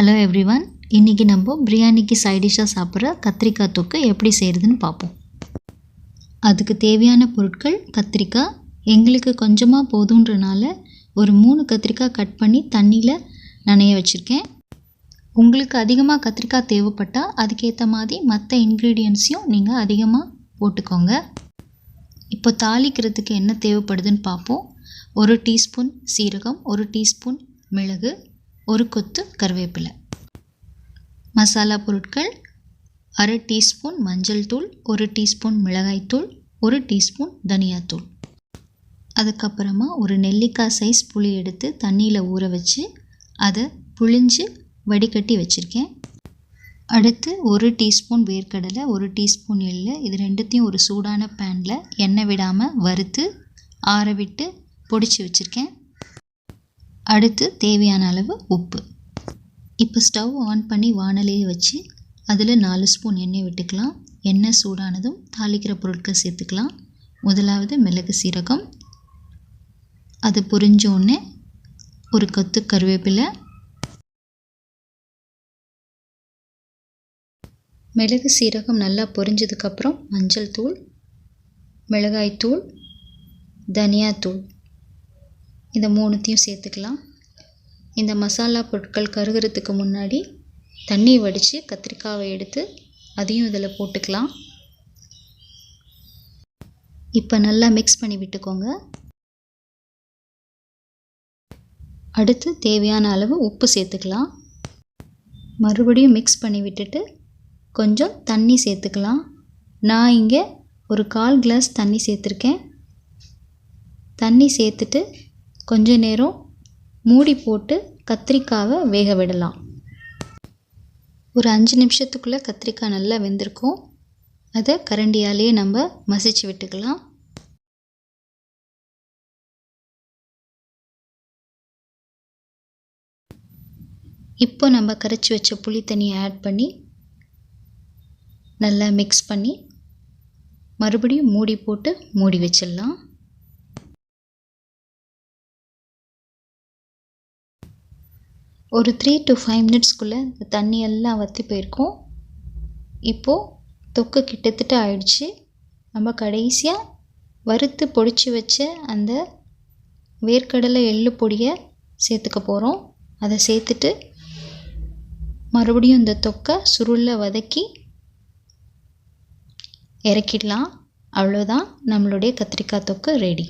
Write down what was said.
Hello everyone, இன்றைக்கி நம்ம பிரியாணிக்கு சைட் டிஷ்ஷாக சாப்பிட்ற கத்திரிக்காய் தொக்கு எப்படி செய்கிறதுன்னு பார்ப்போம். அதுக்கு தேவையான பொருட்கள்: கத்திரிக்காய். எங்களுக்கு கொஞ்சமாக போதுன்றனால ஒரு 3 கத்திரிக்காய் கட் பண்ணி தண்ணியில் நனைய வச்சுருக்கேன். உங்களுக்கு அதிகமாக கத்திரிக்காய் தேவைப்பட்டால் அதுக்கேற்ற மாதிரி மற்ற இன்க்ரீடியன்ட்ஸையும் நீங்கள் அதிகமாக போட்டுக்கோங்க. இப்போ தாளிக்கிறதுக்கு என்ன தேவைப்படுதுன்னு பார்ப்போம். 1 டீஸ்பூன் சீரகம், 1 டீஸ்பூன் மிளகு, 1 கொத்து கருவேப்பிலை. மசாலா பொருட்கள்: அரை டீஸ்பூன் மஞ்சள் தூள், 1 டீஸ்பூன் மிளகாய்த்தூள், 1 டீஸ்பூன் தனியாத்தூள். அதுக்கப்புறமா ஒரு நெல்லிக்காய் சைஸ் புளி எடுத்து தண்ணியில் ஊற வச்சு அதை புழிஞ்சு வடிகட்டி வச்சுருக்கேன். அடுத்து 1 டீஸ்பூன் வேர்க்கடலை, 1 டீஸ்பூன் எள்ளு, இது ரெண்டுத்தையும் ஒரு சூடான பேனில் எண்ணெய் விடாமல் வறுத்து ஆற விட்டு பொடிச்சு வச்சுருக்கேன். அடுத்து தேவையான அளவு உப்பு. இப்போ ஸ்டவ் ஆன் பண்ணி வாணலியை வச்சு அதில் 4 ஸ்பூன் எண்ணெய் விட்டுக்கலாம். எண்ணெய் சூடானதும் தாளிக்கிற பொருட்கள் சேர்த்துக்கலாம். முதலாவது மிளகு சீரகம், அது பொரிஞ்சோடனே ஒரு கொத்து கருவேப்பிலை, மிளகு சீரகம் நல்லா பொரிஞ்சதுக்கப்புறம் மஞ்சள் தூள், மிளகாய்த்தூள், தனியாத்தூள், இந்த 3த்தையும் சேர்த்துக்கலாம். இந்த மசாலா பொருட்கள் கருகிறதுக்கு முன்னாடி தண்ணி வடித்து கத்திரிக்காவை எடுத்து அதையும் இதில் போட்டுக்கலாம். இப்போ நல்லா மிக்ஸ் பண்ணி விட்டுக்கோங்க. அடுத்து தேவையான அளவு உப்பு சேர்த்துக்கலாம். மறுபடியும் மிக்ஸ் பண்ணி விட்டுட்டு கொஞ்சம் தண்ணி சேர்த்துக்கலாம். நான் இங்கே ஒரு 1/4 கிளாஸ் தண்ணி சேர்த்துருக்கேன். தண்ணி சேர்த்துட்டு கொஞ்ச நேரம் மூடி போட்டு கத்திரிக்காவை வேக விடலாம். ஒரு 5 நிமிஷத்துக்குள்ளே கத்திரிக்காய் நல்லா வெந்திருக்கும். அதை கரண்டியாலேயே நம்ம மசிச்சு விட்டுக்கலாம். இப்போ நம்ம கரைச்சி வச்ச புளி தண்ணியை ஆட் பண்ணி நல்லா மிக்ஸ் பண்ணி மறுபடியும் மூடி போட்டு மூடி வச்சிடலாம். ஒரு 3 to 5 மினிட்ஸ்க்குள்ளே இந்த தண்ணி எல்லாம் வற்றி போயிருக்கும். இப்போது தொக்கு கிட்டத்தட்ட ஆயிடுச்சு. நம்ம கடைசியாக வறுத்து பொடிச்சு வச்ச அந்த வேர்க்கடலை எள்ளு பொடியை சேர்த்துக்க போகிறோம். அதை சேர்த்துட்டு மறுபடியும் இந்த தொக்கை சுருளில் வதக்கி இறக்கிடலாம். அவ்வளோதான், நம்மளுடைய கத்திரிக்காய் தொக்கு ரெடி.